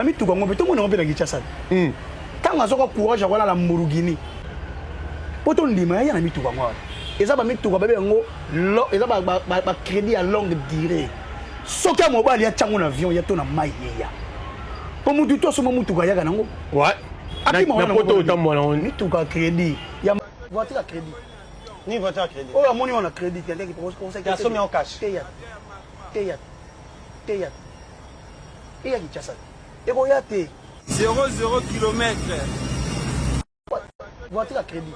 Ami tout comme tout le monde na Kinshasa. Tant azoka courage wala la Murugini. Poto ndima ya na mi tout comme moi. Eza ba mi tout comme ngo eza ba crédit à longue durée. Soka mobile ya tsango na avion ya to na mai ya. Pour mutu to so mutu ga ya nango. Ouais. Aki mo na poto to mo na mi tout ka crédit. Ya voiture à crédit. Ni voiture à crédit. Oh, amoni on a crédit, quelqu'un qui conseille. Il a somme en cash. Teya. Et ya Kinshasa. Et bon ya te 0 km. voiture à crédit.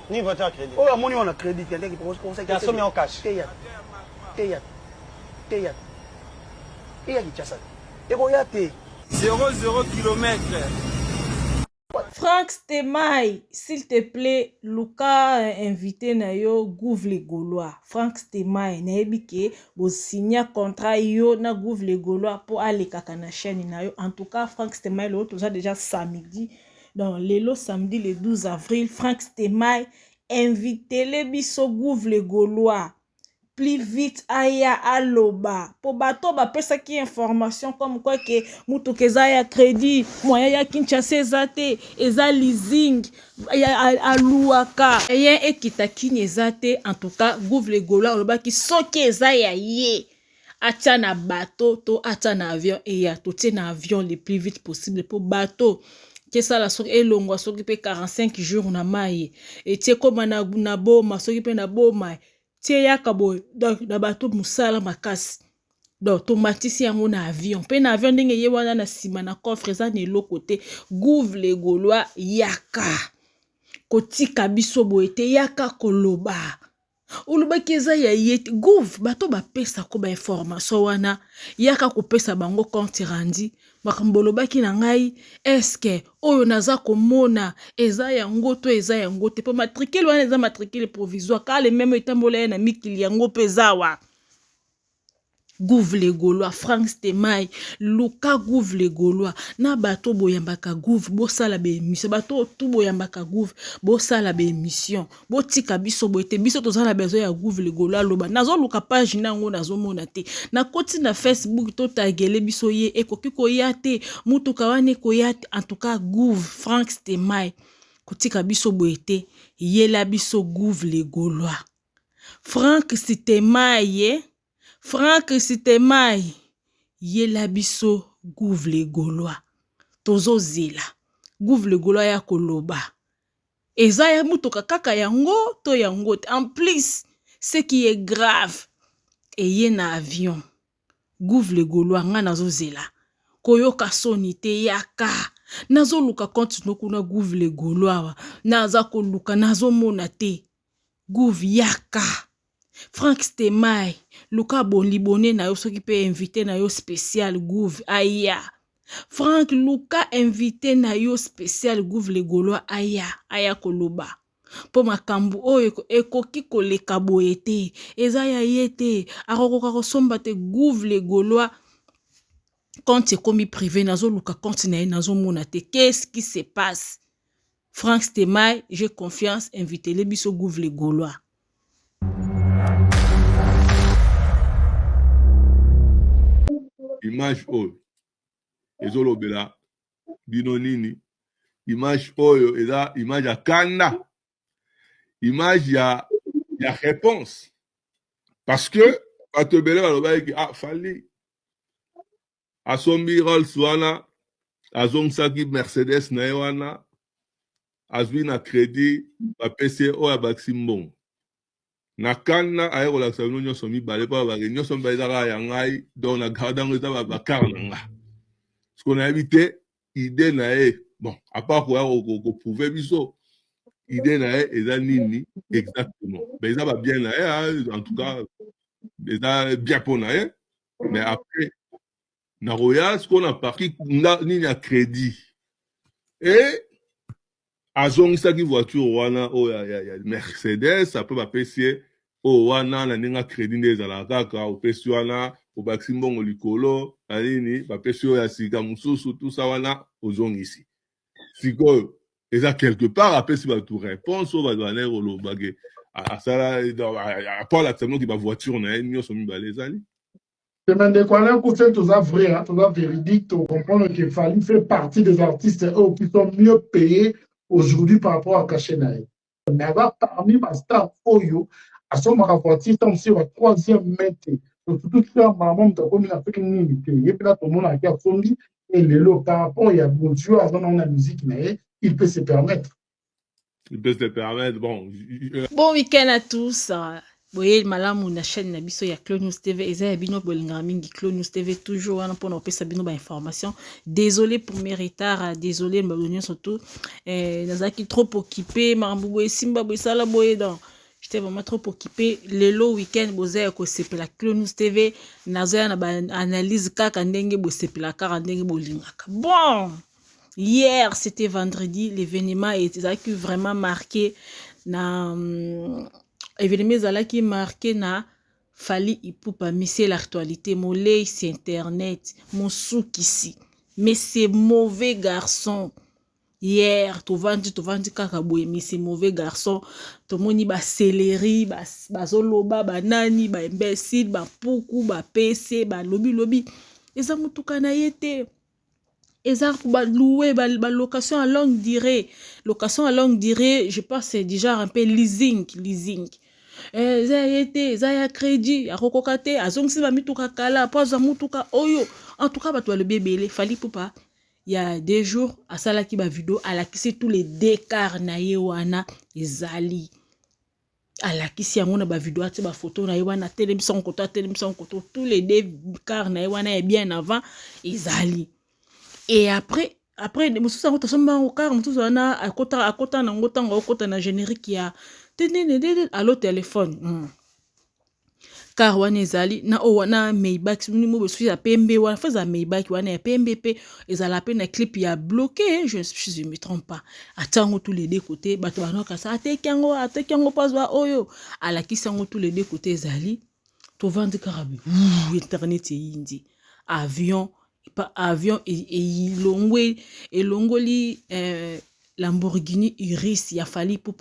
Ni voiture à crédit. Oh, amoni on a crédit, quelqu'un qui conseille. Il a somme en cash. Teya. Et ya Kinshasa. Et bon ya te 0 km. Franck Stemai, s'il te plaît, Luka invité na yo Gouv les Gaulois. Franck Stemai, na ebike bo signer contrat yo na Gouv les Gaulois pour aller kaka na chaîne na yo. En tout cas, Franck Stemai le tout ça déjà samedi. Donc lelo samedi le 12 avril, Franck Stemai invité les biso Gouv les Gaulois. Plus vite aya aloba po bato ba pesa ki information comme quoi que mutu keza ya crédit moyen ya Kinshasa ezate eza leasing ya aluaka eyen ekita kini ezate. En tout cas Gouv les Gaulois aloba ki soki eza ya ye atia na bateau to atia na avion et ya to tie na avion le plus vite possible pour bateau que ça la soki elongwa soki pe 45 jours na mai et tie koma na boma soki pe na boma tie ya kabo donc na bato musala makasi donc tomatisi yango na avion pe na avion ndenge ye wana na sima na coffre za ne côté Gouv les Gaulois yaka kotika biso boete yaka koloba uluba keza ya yete Gouv bato ba pesa ko ba information wana yaka ko pesa bango compte randi makambolo baki na ngai eske oyo naza komona eza yango to eza yango te po matricule wana eza matricule provisoire car le même etambola na mikili yango pezawa. Gouv les Gaulois, Franck Stemai, Luka Gouv les Gaulois, na bato boyambaka Gouv, bo sala be émission, bato tout boyambaka Gouv, bo sala be émission, bo tika biso boete biso tozana bezo ya Gouv les Gaulois loba. Nazo luka page nango nazo mona te. Na koti na Facebook to tagele biso ye ekoki ko yate, mutu kawane ko yate. En tout cas Gouv Franck Stemai, kotika biso boete, yela biso Gouv les Gaulois. Franck Stemai Franck Stemai yela biso Gouv les Gaulois tozo zela Gouv les Gaulois ya koloba eza ya mutoka kaka yango to yango en plus ce qui est grave eye na avion Gouv les Gaulois nga nazo zela koyoka soni te yaka nazo luka continue kuna Gouv les Gaulois naza ko luka nazo mona te Gouv yaka Franck Stemai, Luka Bonlibone na yo soki pe invité na yo spécial Gouv aya. Franck Luka invité na yo spécial Gouv les Gaulois aya koloba. Po makambu oyo ekoki koleka boye te. Eza ya yete akokoka kosomba te Gouv les Gaulois compte komi privé nazo luka compte na ye nazo mona te. Qu'est-ce qui se passe? Franck Stemai, j'ai confiance, invité les biso Gouv les Gaulois. Image oyo ezolobela bino nini image oyo eza image ya kanda image ya réponse parce que bato ebele balobaki fali asombi Rolls wana azongisaki Mercedes na ye wana azwi na crédit bapesi oyo abakisi mbongo na kana aye kolakisa bino nyonso mibale mpo babake nyonso mibale ezaka ya ngai donc na gardango eza bakare na nga soki nayebi te ide na ye bon apart koya koprouve biso ide na ye eza nini exactement mais eza babien na ye en tout cas eza bien mpo na ye mais après nakoya soki na parki nini ya crédit e azongisaki voiture wana oyo ya Mercedes apres bapesi ye oyo wana na ndenge crédit nde ezalaka kaka opesi wana obakisi mbongo likolo na nini bapesi oyo ya sika mosusu tusa wana ozongisi sikoyo eza quelque part apesi bato réponse oyo bato banaye kolobake asala apart alakisa noki bavoiture na ye nyonso mibale ezali Demandez quoi là, pour faire tout ça vrai, hein, tout ça véridique, pour comprendre que Fally fait partie des artistes qui sont mieux payés aujourd'hui par rapport à Kachenaï. Mais avoir parmi ma star Oyo, à son voiture, c'est aussi la troisième mètre. Donc, tout ça, maman, tu as comme une Afrique limité. Et puis là, tout le monde a été fourni. Et les lots, par rapport, il y a beaucoup de à dans la musique, mais il peut se permettre. Il peut se permettre, bon. Bon week-end à tous. Boye malamu na chaîne na biso ya Clone News TV eza ya bino bolinga mingi Clone News TV toujours wana pona opesa bino ba information. Désolé pour mes retards, désolé me surtout nazaki trop occupé marambu boye simba boye sala boye donc j'étais vraiment trop occupé lelo week-end boza ko sepela Clone News TV nazoya na ba analyse kaka ndenge bo sepela kaka ndenge bolingaka. Bon, hier c'était vendredi, l'événement était vraiment marqué na événement qui marqué na Fally Ipupa, mais c'est l'actualité, mon lait c'est internet, mon souk ici, mais c'est mauvais garçon. Hier, tu vends kakaboye, mais c'est mauvais garçon. Tout le monde ba céleri, ba zoloba, ba nani, ba imbécile, ba poukou, ba PC, ba lobby. Et ça mutuka na yete. Et ça, louer, location à longue durée. Location à longue durée, je pense c'est déjà un peu leasing. Zaya crédit, à rokokate, à zongsi ba mituka kala, poza mutuka oyo. En tout cas, bah toi le bébé, Fally Ipupa. Il y a des jours, à ça qui ba vidéo, à la qui c'est tous les décars na yewana, ezali. À la qui si on a ba vidéo, tu ba photo na yewana, télévision koto, tous les décars na yewana est bien avant, ezali. Et après musu sango tasomba okar musu na akota na ngotanga okota na générique ya allo téléphone car wana ezali na o wana Maybach mo besu ya pembe wana faza Maybach wana ya pembe pe ezala pe na clip ya bloqué je me trompe pas atango tous les deux côtés bato banoka sa atekango paswa oyo ala kisango tous les deux côtés ezali to vendre karabi internet yindi avion et longoli Lamborghini Urus il a fallu pour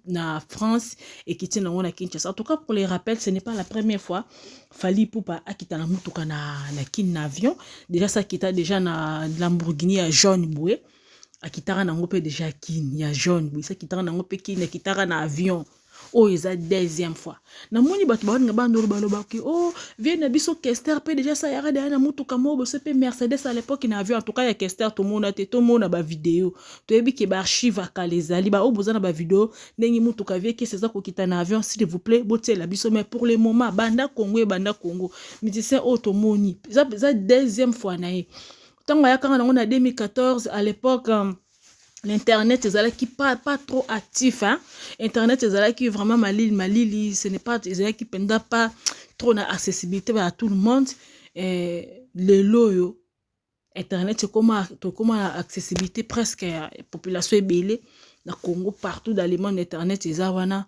na France et qui tient na Kinshasa. En tout cas pour les rappels ce n'est pas la première fois Fally Ipupa a quitté na mutuka na avion déjà ça quitté déjà na Lamborghini à jaune boué a quitté na ngopé déjà kin ya jaune boué ça quitté na ngopé kin a quitté na avion. Oh, ils a deuxième fois. Na moni batu ba nga baloba ki oh vient na biso Kester pe déjà ça yara derrière na mutuka mo bo sepe Mercedes à l'époque na avion en tout cas ya Kester tout le monde ba vidéo to yebi ke ba archive ka les ali ba oboza na ba vidéo ndenge mutuka vie ke c'est ça ko kita na avion s'il vous plaît botie la biso mais pour le moment banda Congo musicien automoni ça deuxième fois na ye tango ya kanga na 2014 à l'époque l'internet est pas trop actif hein internet est vraiment malili ce n'est pas qui penda pas trop na accessibilité à tout le monde le loyo internet c'est comment accessibilité presque à population ebele na Congo partout dans le monde internet wana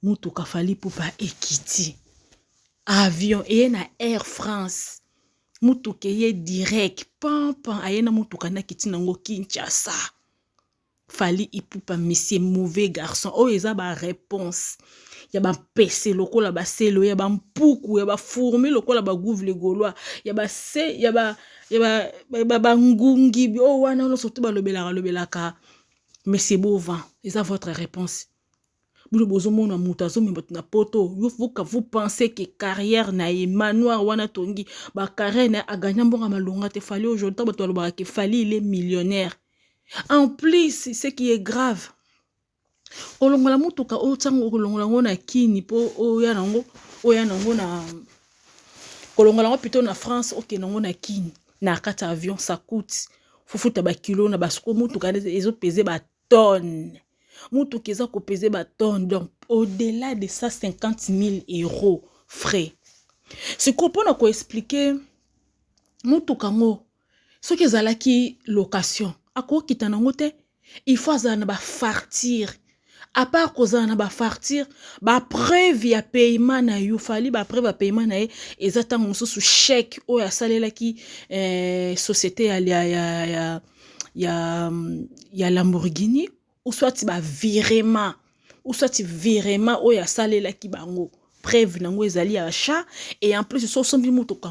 mutuka Fally Ipupa ekiti avion et na Air France mutuka ye direct pam ayena mutuka na kiti nango Kinshasa Fally Ipupa monsieur mauvais garçon oh eza ba réponse ya ba PC lokola ba selo ya ba mpuku ya ba fourmi lokola ba gouvle gaulois ya ba ngungi oh wana no surtout ba lobelaka monsieur Bovan eza votre réponse bozomona mutu azomemba na poto vous pensez que carrière na Emmanuel wana tongi ba carrière na aganya mbonga malonga te Fally aujourd'hui bato balobaka ke Fally il est millionnaire. En plus, ce qui est grave, olongola mutuka otango kolongola ngona kini po oyanango na kolongola ngo plutôt na France OK nango na kini na kata avion ça coûte fufuta ba kilo na basiko mutuka ezo peser ba tonnes mutuka eza ko peser ba tonnes donc au-delà de 150 000 € frais. Ce qu'on peut ko expliquer mutuka ngo ce que ezalaki location ako kitana ngote il faut azana ba fartir à part kozana ba fartir ba preuve ya paiement na yo Fally ba preuve ya paiement na ye ezata ngosusu chèque o ya salela ki société ya Lamborghini ou soit ba virement o ya salela ki bango preuve nango ezali achat et en plus so sombi mutuka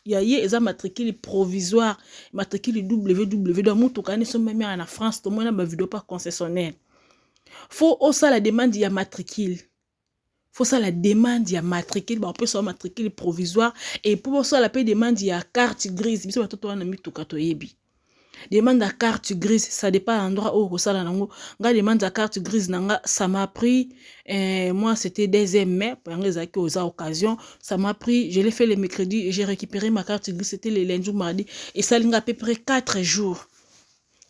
ya ye eza matricule provisoire matricule www donc mutuka ne sombi même en France to mona ba vidéo pas concessionnaire faut osa la demande ya matricule faut ça la demande ya matricule ba peut ça matricule provisoire et pour ça la paie demande ya carte grise biso batoto wana mituka to yebi demande à carte grise, ça dépend de l'endroit où ça là nango. Nga demande à carte grise nanga, ça m'a pris moi c'était deuxième mai pour aux occasions, ça m'a pris, je l'ai fait le mercredi et j'ai récupéré ma carte grise, c'était le lundi ou mardi et ça linga à peu près 4 jours.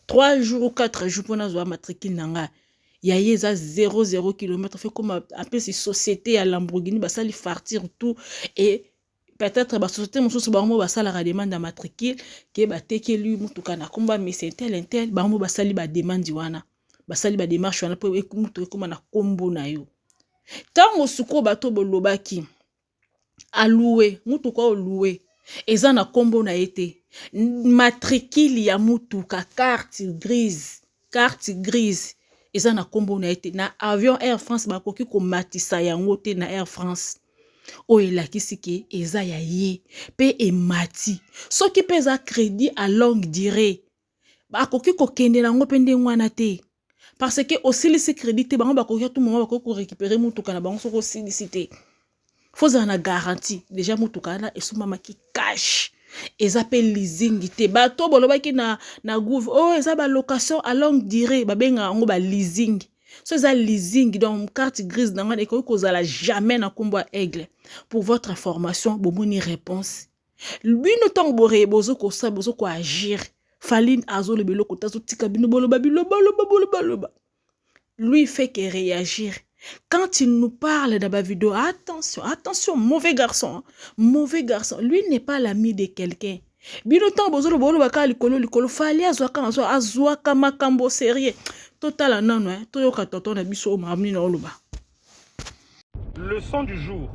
3 jours ou 4 jours pour nazo matricule nanga. Ya yeza 0 km fait comme un peu ces sociétés à Lamborghini bah ça li fartir tout et peut-être la société mosusu bango basala la demande à matricule ke batekeli mutuka na komba mais c'est tel bango basali ba demande wana basali ba démarche wana po mutuka koma na kombo na yo tango suko bato bolobaki aloué mutuka oloué eza na kombo na été matricule ya mutuka carte grise eza na kombo na été na avion Air France bakoki ko matisa yango te na Air France o elakisi ke eza ya ye pe emati soki pe eza crédit à longue durée bakoki kokende nango pe nde ngwana te parce que osilisi crédit te bango bakoki tout moment bakoki ko récupérer mutuka na bango soko osilisi te faut na garantie déjà mutuka na esumamaki cash eza pe leasing te bato bolobaki na gouv oh eza ba location à longue durée babenga ngo ba leasing. So ça leasing donc carte grise dans et que vous allez jamais na combo aigle. Pour votre information, bomoni réponse. Lui no tang boré bozo ko sa bozo ko agir. Faline azo le belo kota zo tika bino bolo babilo balo. Lui fait que réagir. Quand il nous parle dans la vidéo, attention, mauvais garçon. Mauvais garçon. Lui n'est pas l'ami de quelqu'un. Bino tang bozo le bolo baka likolo fali azwa kama kambo sérieux. Total non hein toyoka tonton na biso mamni na oloba. Leçon du jour.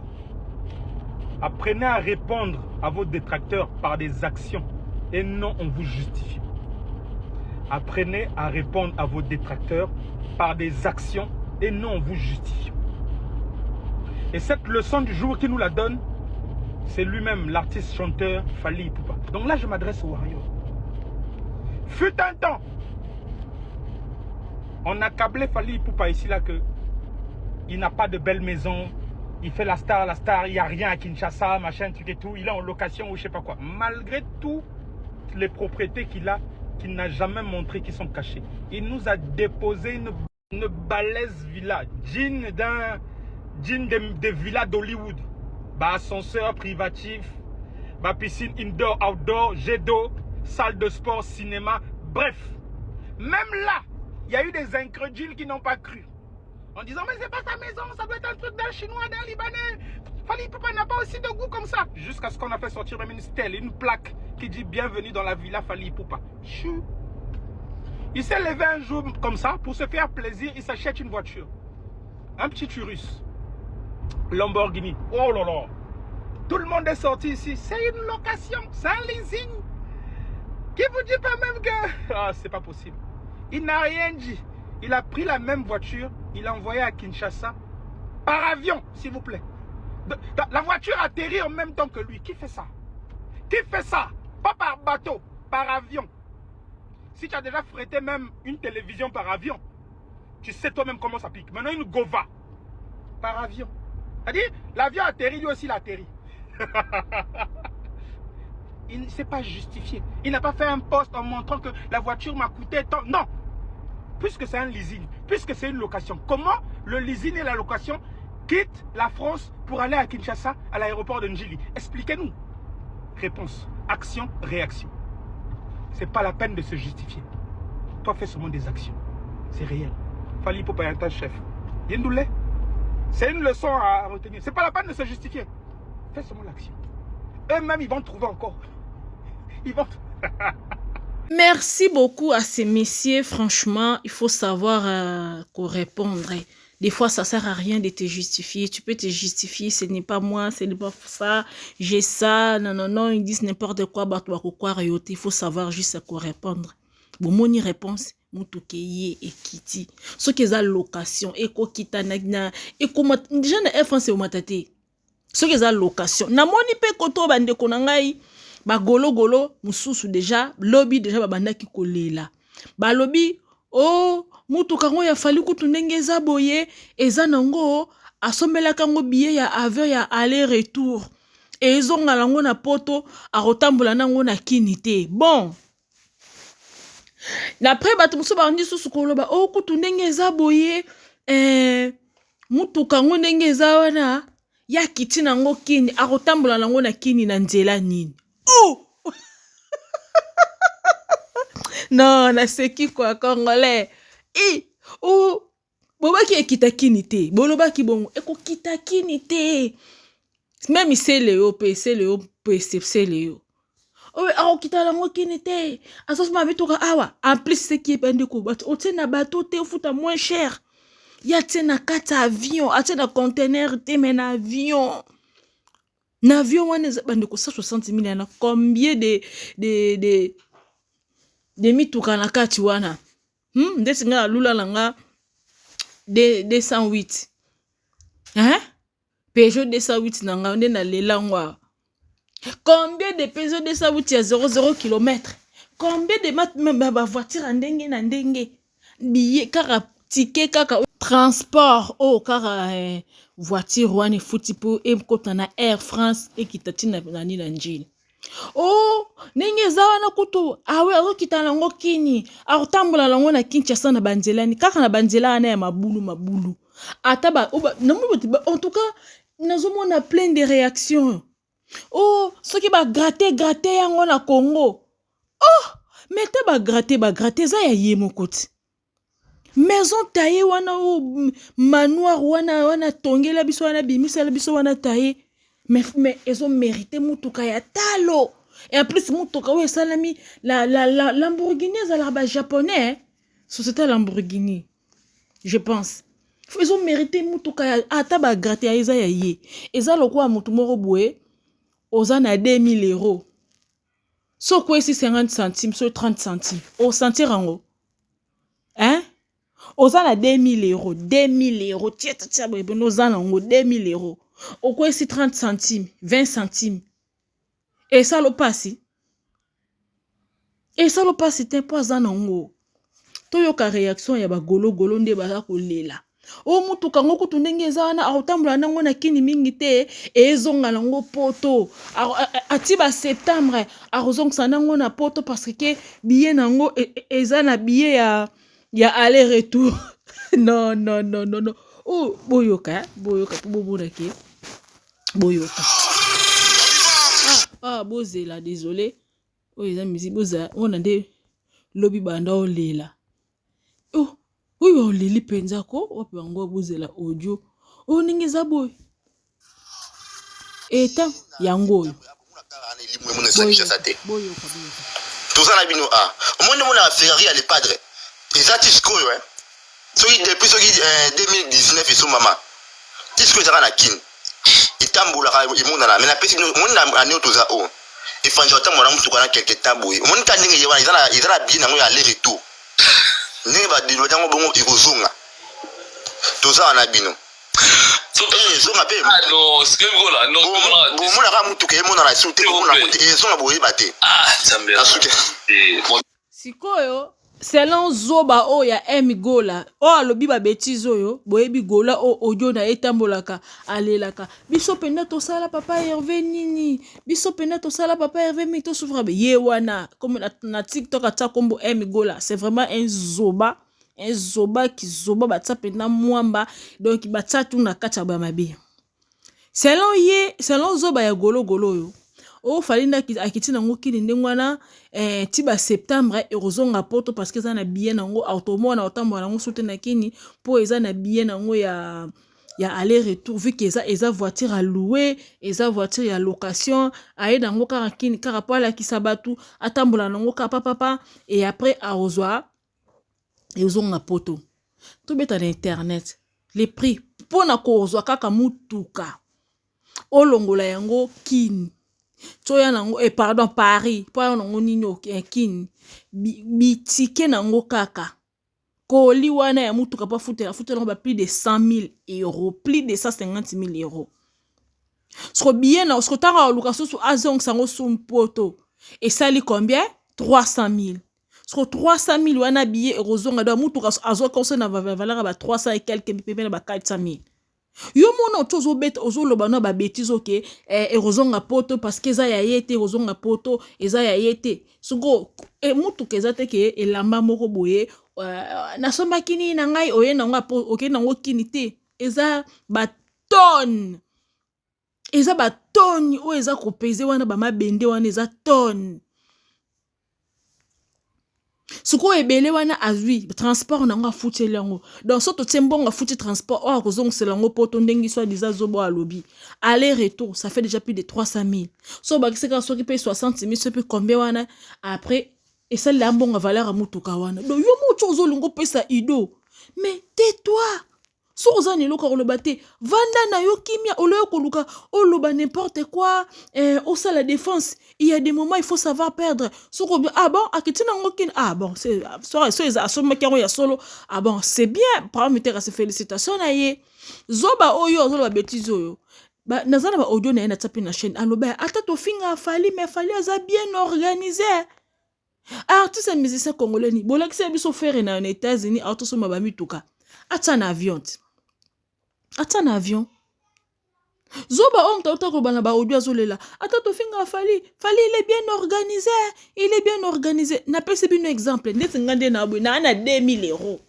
Apprenez à répondre à vos détracteurs par des actions et non on vous justifie. Apprenez à répondre à vos détracteurs par des actions et non on vous justifie. Et cette leçon du jour qui nous la donne, c'est lui-même l'artiste chanteur Fally Ipupa. Donc là je m'adresse au Warrior. Fut un temps. On a câblé Fally Ipupa ici là que il n'a pas de belle maison, il fait la star, il n'y a rien à Kinshasa, machin, truc et tout, il est en location ou je sais pas quoi. Malgré toutes les propriétés qu'il a, qu'il n'a jamais montré qui sont cachées. Il nous a déposé une balèze villa, digne des villas d'Hollywood. Bah, ascenseur privatif, bah, piscine indoor, outdoor, jet d'eau, salle de sport, cinéma, bref. Même là, il y a eu des incrédules qui n'ont pas cru. En disant, mais c'est pas sa maison, ça doit être un truc d'un Chinois, d'un Libanais. Fally Ipupa n'a pas aussi de goût comme ça. Jusqu'à ce qu'on a fait sortir même une stèle, une plaque qui dit bienvenue dans la villa Fally Ipupa. Chou. Il s'est levé un jour comme ça, pour se faire plaisir, il s'achète une voiture. Un petit Urus. Lamborghini. Oh là là. Tout le monde est sorti ici. C'est une location, c'est un leasing. Qui vous dit pas même que... Ah, c'est pas possible. Il n'a rien dit. Il a pris la même voiture, il l'a envoyée à Kinshasa par avion, s'il vous plaît. La voiture atterrit en même temps que lui. Qui fait ça? Qui fait ça? Pas par bateau, par avion. Si tu as déjà frété même une télévision par avion, tu sais toi-même comment ça pique. Maintenant, une Gova par avion. C'est-à-dire, l'avion atterrit, lui aussi il atterrit. Il ne s'est pas justifié. Il n'a pas fait un post en montrant que la voiture m'a coûté tant. Non. Puisque c'est un leasing, puisque c'est une location. Comment le leasing et la location quittent la France pour aller à Kinshasa, à l'aéroport de Njili? Expliquez-nous. Réponse. Action, réaction. C'est pas la peine de se justifier. Toi, fais seulement des actions. C'est réel. Fally Ipupa est un chef. Yendoulé. C'est une leçon à retenir. C'est pas la peine de se justifier. Fais seulement l'action. Eux-mêmes, ils vont trouver encore. Ils vont... Merci beaucoup à ces messieurs. Franchement, il faut savoir quoi répondre. Des fois, ça sert à rien de te justifier. Tu peux te justifier, ce n'est pas moi, ce n'est pas ça, j'ai ça. Non, ils disent n'importe quoi, bah, toi, quoi, il faut savoir juste à quoi répondre. bomoni réponse mutuka ye ekiti soki eza location ekokita na ekoma déjà na Air France eomata te soki eza location namoni mpe koto bandeko na ngai bagologolo mosusu déjà lobi déjà babandaki kolela balobi o mutuka ngo ya fali kutu ndenge eza boye eza nango asombelaka ngo billet ya avion ya aller retour ezonga lango na poto akotambola nango na kini te bon d'après bato mosusu bandi susu koloba o kutu ndenge eza boye mutuka ngo ndenge eza wana ya kiti nango kini akotambola nango na kini na nzela nini oh non naseki kwa congolais bobaki ekita kini te bolobaki bongo ekokita kini te même seleo pe seleo owe akokita lango kini te asosoma bituka awa en plus ce qui est pendeko bato otie na bateau te ofuta moins cher ya tie na kati avion atie na conteneur te mais na avion wana eza bandeko 160 000 na combien de mituka na kati wana ndesi nga lula langa 208 Peugeot 208 nanga nde na lela ngwa combien de Peugeot 208 ya 00 km combien de voiture ndenge na ndenge billet kaka ticket kaka transport kaka voiture wana futi po ekota na Air France ekitati na nani na njini ndenge eza wana kutu awe akokita nango kini akotambola nango na Kinshasa na banzelani kaka na banzela wana ya mabulu ata en tout cas nazomona plein de réactions soki gratte yango na Congo mais te gratte eza ya ye moko ti maison taillée wana manoir wana tongela biso wana bimisala biso wana taillé mais ezo mérité mutuka ya talo et en plus mutuka oyo esalami la Lamborghini ezalaka ba japonais société Lamborghini je pense ezo mérité mutuka ya ata gratte ya eza ya ye eza lokola mutu moko boye oza na 2000 €. So quoi ici 50 centimes, so 30 centimes. Au sentir en haut. Oza na 2000 €. 2000 €. Tiens, nous allons 2000 €. Au quoi ici 30 centimes, 20 centimes. Et ça le passe. T'es pas en haut. Toyoka réaction ya ba golo nde ba ko lela. Mutuka ngo kutu ndenge eza wana akotambola nango na kini mingi te ezonga nango poto ati ba septembre akozongisa nango na poto parce que billet nango eza na billet ya aller retour non boyoka bobona ke boyoka bozela désolé eza musique boza ona nde lobi banda olela oui, on lili penza ko wapi wango buzela audio ningi za boy eta yango boyo tozana bino omonde mona Ferrari ale padre ezati sikoyo soki depuis soki 2019 iso mama tisiko ezaka na kin itambulaka emonana mais na pesi mona aneo toza efanja otambola mutuka na quelque temps boye omoni ka ndenge ye wana ezala bien nango ya aller retour ndenge badilo tango bongo ekozonga toza na bino ezonga pe bomonaka mutuka emonana su te ezonga boyeba te sikoyo selon zoba ya emigola alobi babétise oyo boyebi gola audio na etambolaka alelaka biso pena tosala papa Hervé nini biso pena tosala papa Hervé mi tosouffra ye wana comme na TikTok atia kombo emigola c'est vraiment un zoba qui zoba batia pena mwamba donc batia tout na kati ya bamabe selon zoba ya golo oyo falinda akiti nango kini ndengwana ti ba septembre erozonga poto parce que eza na billet nango automona otambola nango soute na kini po eza na billet nango ya aller retour vu que eza voiture à louer eza voiture ya location aye nango kaka kini kaka po alakisa batu atambola nango kaka papa et après arozwa ezonga poto tobeta na internet les prix pona kozwa kaka mutuka olongola yango kini toya nango pardon Paris po ya nango nini kini bitike nango kaka koli wana ya mutuka pa futela nango ba plus de 100 000 euros, plus de 150 000 euros. Sko bien na sko tanga luka susu azong sango sumpoto et sali combien 300 000. Sko 300 000 wana billet eurozonga do mutuka azo konse na valeur ba 300 et quelques pépé ba 400 000. Yo mona otozo bet ozoloba na ba bêtise oké eurozonga poto parce que za ya yete eurozonga poto eza ya yete. Soko mutuka ezate ke elamba moko boye na soma kini na ngai oye na nga po oké na ngo kini te eza ba tonne. Eza ba tonne o eza ko peser wana ba mabende wana eza tonne. Suko ebele wana azui transport na nga futi lango donc soto tembonga futi transport o akozong selango poto ndengi soit déjà zobo à lobby aller retour ça fait déjà plus de 300 000 so ba kiseka so ki paye 60 000 so pe combien wana après et ça la mbonga valeur mutuka wana donc yo mucho zolungo pesa ido mais tais-toi so ozani loka oloba te vanda na yo kimia oloyo koluka oloba n'importe quoi au ça la défense il y a des moments il faut savoir perdre so ko ah bon akitina ngokin ah bon c'est so eza so makero ya solo ah bon c'est bien parameter se félicitations na ye zoba oyo ozoloba bêtise oyo ba nazana ba audio na tapi na chaîne aloba ata to finga fali mais fali aza bien organisé. Artiste musicien congolais ni bolakisa biso faire na États-Unis auto so mabami tuka ata na avion. Ata na avion. Zoba on tauta ko bana ba audio azolela. Ata to finga fali il est bien organisé, il est bien organisé. Na pese bino exemple ndetse ngande na boy na ana 2000 euros.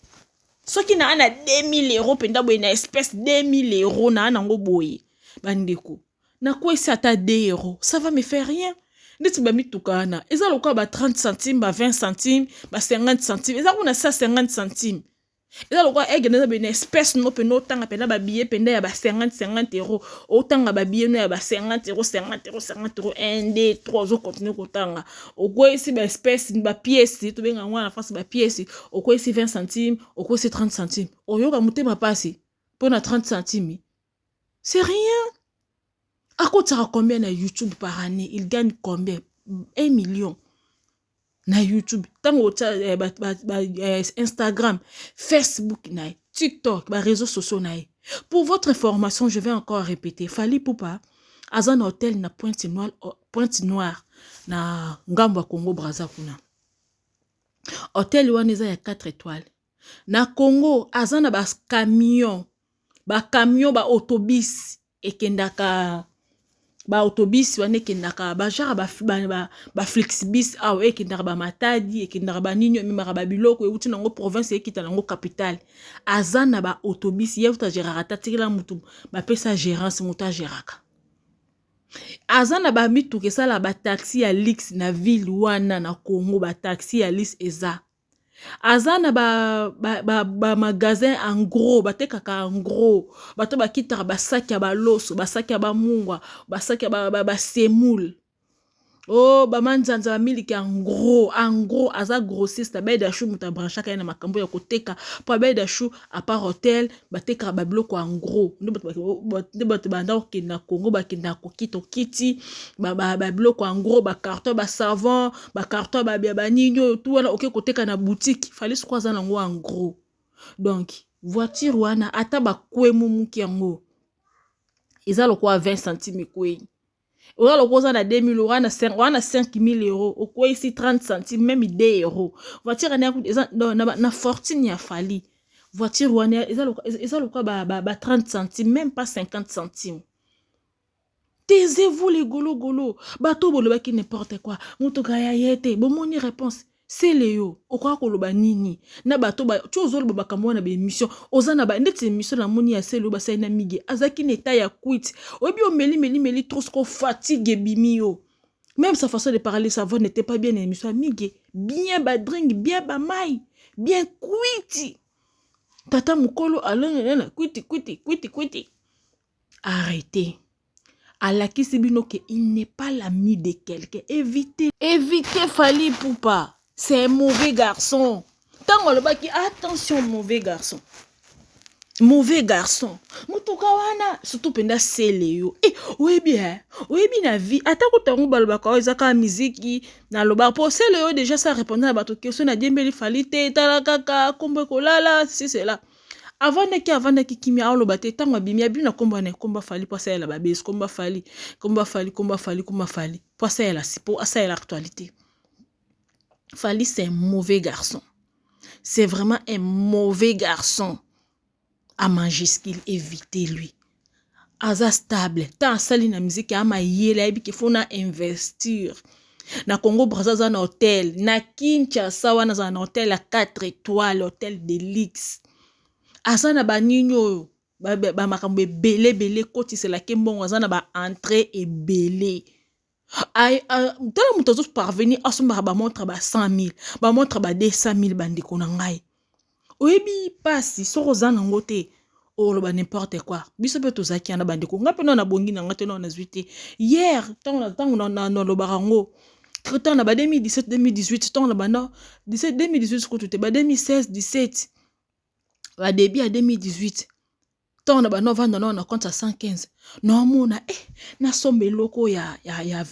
Soki na ana 2000 euros penda boy na espèce 2000 euros na ana ngo boy. Bandeko. Na quoi si ata 2 euros, ça va me faire rien. Ndetse ba mitukana. Eza lokwa ba 30 centimes, ba 20 centimes, ba 50 centimes. Eza kuna 50 centimes. Et là, le roi est une espèce no peno tanga pena ba billet penda ya ba 50 euros. Autant ba billet no ya ba 50 euros 1 2 3 au continue kotanga. Au quoi ici ba espèce ba pièce to benga ngwana France ba pièce. Au quoi ici 20 centimes, au quoi ici 30 centimes. Au yoka muté ma passe pour na 30 centimes. C'est rien. À quoi ça combien na YouTube par année? Il gagne combien? 1 million. Na YouTube, tango Instagram, Facebook, TikTok, réseaux sociaux. Pour votre information, je vais encore répéter. Fali Poupa, Azan Hotel na Pointe Noire, na Ngamba Congo Brazza kuna. Hôtel Waneza ya 4 étoiles. Na Congo, Azan ba camion, ba autobus ekendaka. Ba autobus wane kendaka ba jara ba flexbus aw ekendaka ba matadi ekendaka ba ninyo mimaka ba biloko euti nango province ekita nango capitale azana ba autobus yeuta geraka tatikila mutu ba pesa gérance muta geraka azana ba mituke sala ba taxi ya lix na ville wana na Congo ba taxi ya lix eza azana ba magasin en gros batekaka en gros bato bakitaka basaki ya baloso basaki ya bamungwa basaki ya ba semoule oh ba manzanza ba miliki en gros aza grossiste ba da chou muta branchaka na makambo ya koteka pa ba da chou à part hôtel bateka ba biloko en gros nde bato banda ko na Congo bakenda ko kiti ba biloko en gros ba carton ba savon ba carton ba ninyo tout wana oké koteka na boutique fallait se croiser nango en gros donc voiture wana ata ba kwemu muki yango eza lokwa 20 centimes kwei. On a le gros à 2000 euros, on a 5000 euros, au quoi ici 30 centimes, même 2 euros. Voiture, na fortune ya fali. Voiture, on a le quoi 30 centimes, même pas 50 centimes. Taisez-vous les golo. Bateau, bolo, qui n'importe quoi. Moutoka ya yete, bon, mon réponse. C'est Léo, au quoi qu'on le nini. Na bato ba, tu oses le bakamwa na émission. Ozana ba, ndetse émission la moni ya selo ba sa na mige. Azaki neta ya quit. Obi o meli trop trop fatigue bimio. Même sa façon de parler, sa voix n'était pas bien émission mige. Bien ba drink, bien ba mai, bien quiti. Tata mukolo alon quiti. Arrêtez. Alaki Sibino que il n'est pas l'ami de quelqu'un. Évitez Fali Poupa. C'est un mauvais garçon. Tant on le baki, attention, mauvais garçon. mauvais garçon mutuka wana surtout penda sele yo oyebi na vie ata kotango balobaka oyo ezaka miziki naloba po sele yo déjà ça répondre na bato question na diembeli fali te tala kaka kombo ekolala si cela avandaki kimi aoloba te ntango abimi na kombo wana komba fali po asalela babesi komba fali po asalela sipo asalela actualité. Fali c'est un mauvais garçon, c'est vraiment un mauvais garçon. À majuscule, évitez-lui. Aza stable. Tant sali na musique ama yela ebi ke fona investir. Na Congo Brazza na hôtel, na Kinshasa wana za na hôtel à 4 étoiles, hôtel de luxe. Asa na ba ninyo ba makambo belé koti c'est la kembongo asa na ba entrée et belé. Ay tala muto zo parvenir asomba ba montre ba 100,000, ba montre ba 200,000 bandiko na ngai. Oyebi pasi soko zana ngote oloba n'importe quoi biso pe tozaki na bandeko ngape na bongi na ngate na zuite hier tango na lobarango tant na ba 2017 2018 tant na ba 17 2018 ko tout ba 2016 17 ba début à 2018 tant na ba vendre na compte à 115 non mona na sombe loko ya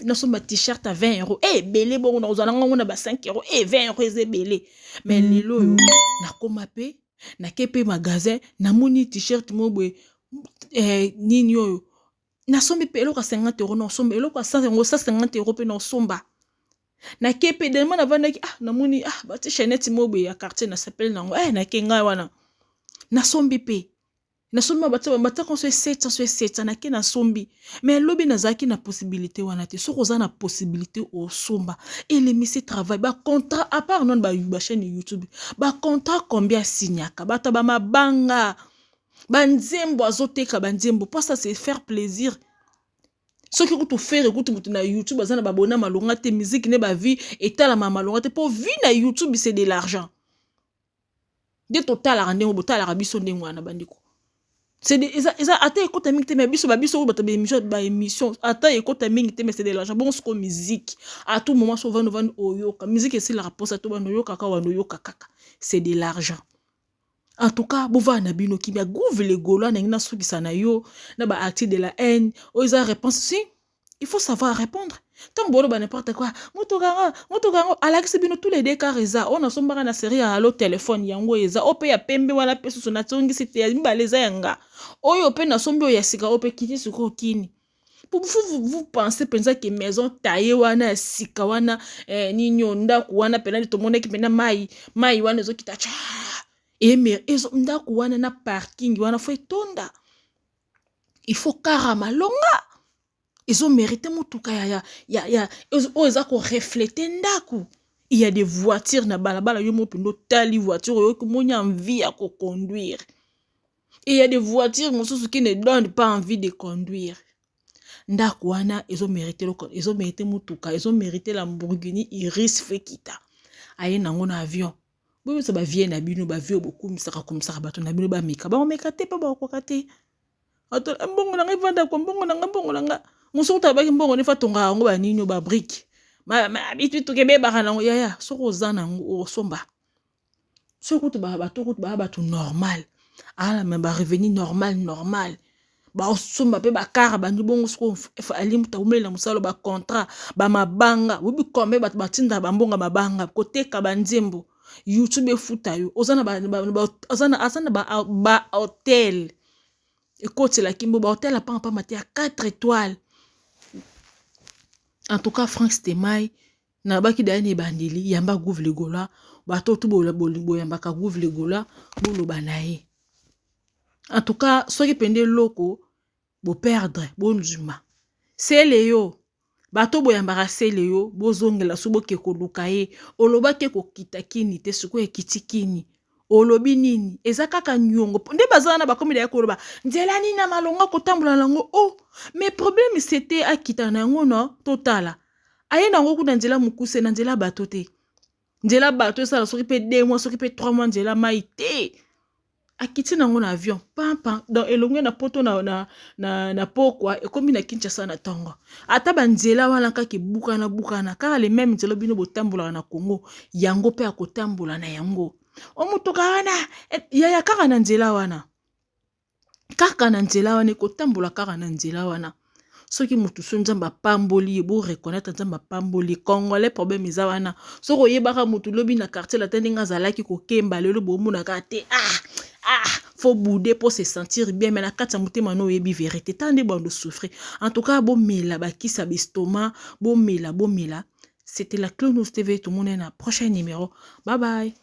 na somba t-shirt à 20 euros belé bon na ozala ngona ba 5 euros 20 euros c'est belé mais lelo yo na koma pe na kepe magasin na moni t-shirt mobwe nini oyo na sombe pe eloko 50 euros na sombe eloko 150 euros pe na somba na kepe demain na vandaki na moni ba t-shirt mobwe ya quartier na s'appelle nango na kenga wana na sombe pe na somba bata kon so 700 na ke na sombi mais lobi na zaki na possibilité wana te soko za na possibilité au somba et les messieurs travail ba contrat à part non ba chaîne YouTube ba contrat combien signaka bata ba mabanga ba nzembo azoteka ba nzembo pour ça c'est faire plaisir ce qui tu faire écoute na YouTube azana ba bona malonga te musique ne ba vie etala ma malonga te pour vie na YouTube c'est de l'argent de total la rende bota la rabiso ndengwa na bandiko. C'est des ata écoute mingi mais biso ba émission ata écoute mingi mais c'est de l'argent bon ce musique à tout moment so vendre oyoka musique c'est la réponse à tout bano yoka ka wano yoka kaka c'est de l'argent. En tout cas bova na bino ki ba gouve les golo na ngina soki sana yo na ba acte de la haine o isa réponse si il faut savoir répondre tant bolo ba n'importe quoi motokango alakisi bino tous les deux cas reza on a sombara na série à lo téléphone yango eza ope ya pembe wala peso so na tongi site ya mbaleza yanga oyo pe na sombi oya sika ope kiti suko kini vous pensez pensa que maison taillée wana sika wana ninyo ndaku wana pena to moneki pena mai wana zo kitacha ezo ndaku wana na parking wana faut tonda il faut karama longa. Ils ont mérité mutuka ya oza ko refléter ndaku. Il y a des voitures na balabala yo mo pindo tali voiture yo ko monya envie à conduire. Et il y a des voitures mosusu qui ne donnent pas envie de conduire. Ndaku wana ils ont mérité mutuka, ils ont mérité Lamborghini Iris Fekita. Aye nango na avion. Bo ça ba vie na bino ba vie beaucoup misaka comme ça bato na bino ba meka. Ba meka te pa ba ko kate. Ato mbongo na ngai vanda ko mbongo na nga. Musuta ba mbongo ne fatonga ngo ba ninyo ba brick ma bitu to kebe ba kana ya soko zana ngo somba soko to ba to normal ala me ba revenu normal ba somba pe ba kara ba ndibongo soko ali muta umela musalo ba contrat ba mabanga ubi kombe ba tinda ba mbonga mabanga koteka ba nzembo YouTube futa yo ozana ba hotel écoute la kimbo ba hotel pa maté à 4 étoiles. En tout cas, Franck Stemai, na baki dani bandili, yamba gouv le gola, bato tout bo yamba ka gouv le gola, bolo banaye. En tout cas, ceux qui pendent loko, bo perdre, bo nzuma. C'est léo, bato bo yamba c'est léo, bo zongela subo ke kolukaye, oloba ke ko kitakini, te suko e kitikini. Olobi nini ezaka ka nyongo nde bazana ba komi da koloba nzela nini na malonga ko tambola lango mais problème c'était akita nango no totala aye nango ku nzela mukuse na nzela bato te nzela bato ça soki pe 2 mois soki pe 3 mois nzela maite akiti nango na avion pam dans elongo na poto na pokwa e komi na Kinshasa na tongo ata ba nzela wana kaki bukana car les mêmes nzela bino botambola na Congo yango pe akotambola na yango omutoka wana ya kaka na nzela wana kaka na nzela wana kotambola kaka na nzela wana soki mutu so nzamba pamboli bo reconnaître nzamba pamboli congolais problème eza wana soko oyebaka mutu lobi na quartier la tendinga azalaki kokemba lelo bomonaka te faut bouder pour se sentir bien mais na kati ya motema no oyebi vérité tande bando souffrir en tout cas bomela bakisa bistoma bomela c'était la Clonos TV tout le monde na prochain numéro bye bye.